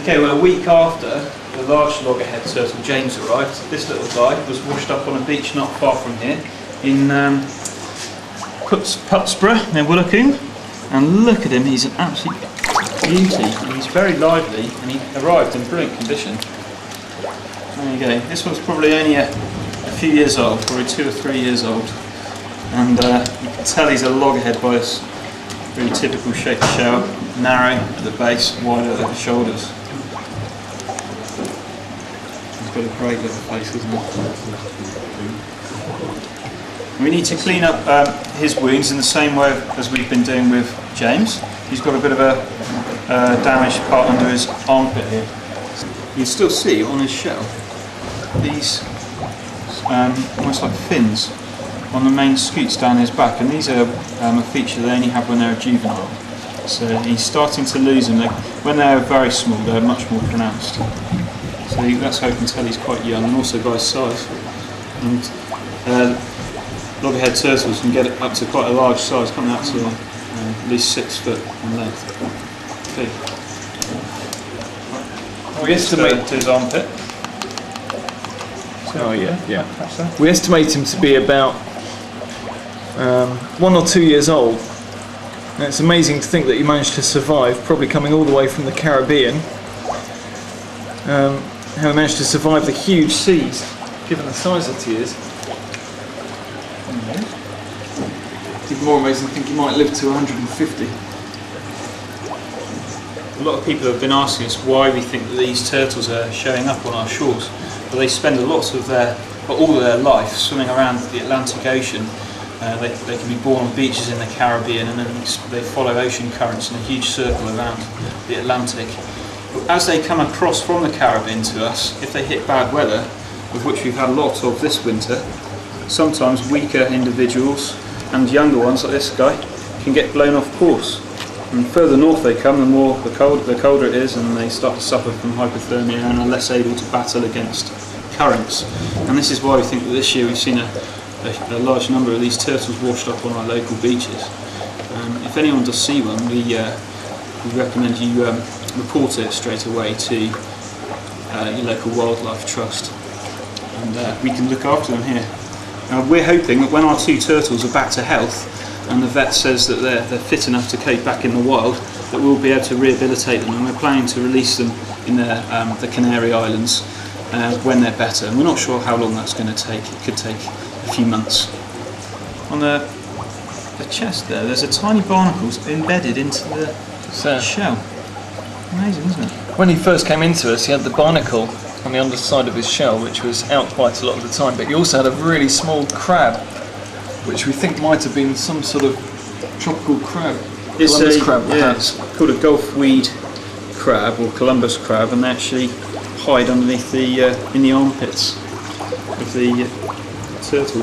Okay, well, a week after the large loggerhead turtle James arrived, this little guy was washed up on a beach not far from here in Putsborough near Woolacombe, and look at him, he's an absolute beauty, and he's very lively, and he arrived in brilliant condition. There you go. This one's probably only a few years old, probably 2 or 3 years old, and you can tell he's a loggerhead by this really typical shape of shell, narrow at the base, wider at the shoulders. He's got a great little face, isn't he? We need to clean up his wounds in the same way as we've been doing with James. He's got a bit of a damaged part under his armpit here. You can still see on his shell these almost like fins on the main scutes down his back, and these are a feature they only have when they're a juvenile. So he's starting to lose them. When they're very small, they're much more pronounced. So that's how you can tell he's quite young, and also by his size. And loggerhead turtles can get up to quite a large size, coming out to at least 6 foot in length. Okay. We estimate to his armpit. Oh yeah. We estimate him to be about 1 or 2 years old. And it's amazing to think that he managed to survive, probably coming all the way from the Caribbean. How he managed to survive the huge seas, given the size that he is. It's even more amazing to think he might live to 150. A lot of people have been asking us why we think that these turtles are showing up on our shores. But they spend all of their life swimming around the Atlantic Ocean. They can be born on beaches in the Caribbean, and then they follow ocean currents in a huge circle around the Atlantic. As they come across from the Caribbean to us, if they hit bad weather, of which we've had a lot of this winter, sometimes weaker individuals and younger ones like this guy can get blown off course. And the further north they come, the colder it is, and they start to suffer from hypothermia and are less able to battle against currents. And this is why we think that this year we've seen a large number of these turtles washed up on our local beaches. If anyone does see one, we recommend you report it straight away to your local wildlife trust, and we can look after them here. Now, we're hoping that when our 2 turtles are back to health, and the vet says that they're fit enough to cope back in the wild, that we'll be able to rehabilitate them, and we're planning to release them in the Canary Islands when they're better. And we're not sure how long that's going to take. It could take a few months. On the chest there's a tiny barnacles embedded into the shell. Amazing, isn't it? When he first came into us, he had the barnacle on the underside of his shell, which was out quite a lot of the time, but he also had a really small crab, which we think might have been some sort of tropical crab. Columbus crab, perhaps. It's called a Gulf weed crab or Columbus crab, and they actually hide underneath in the armpits of the turtle.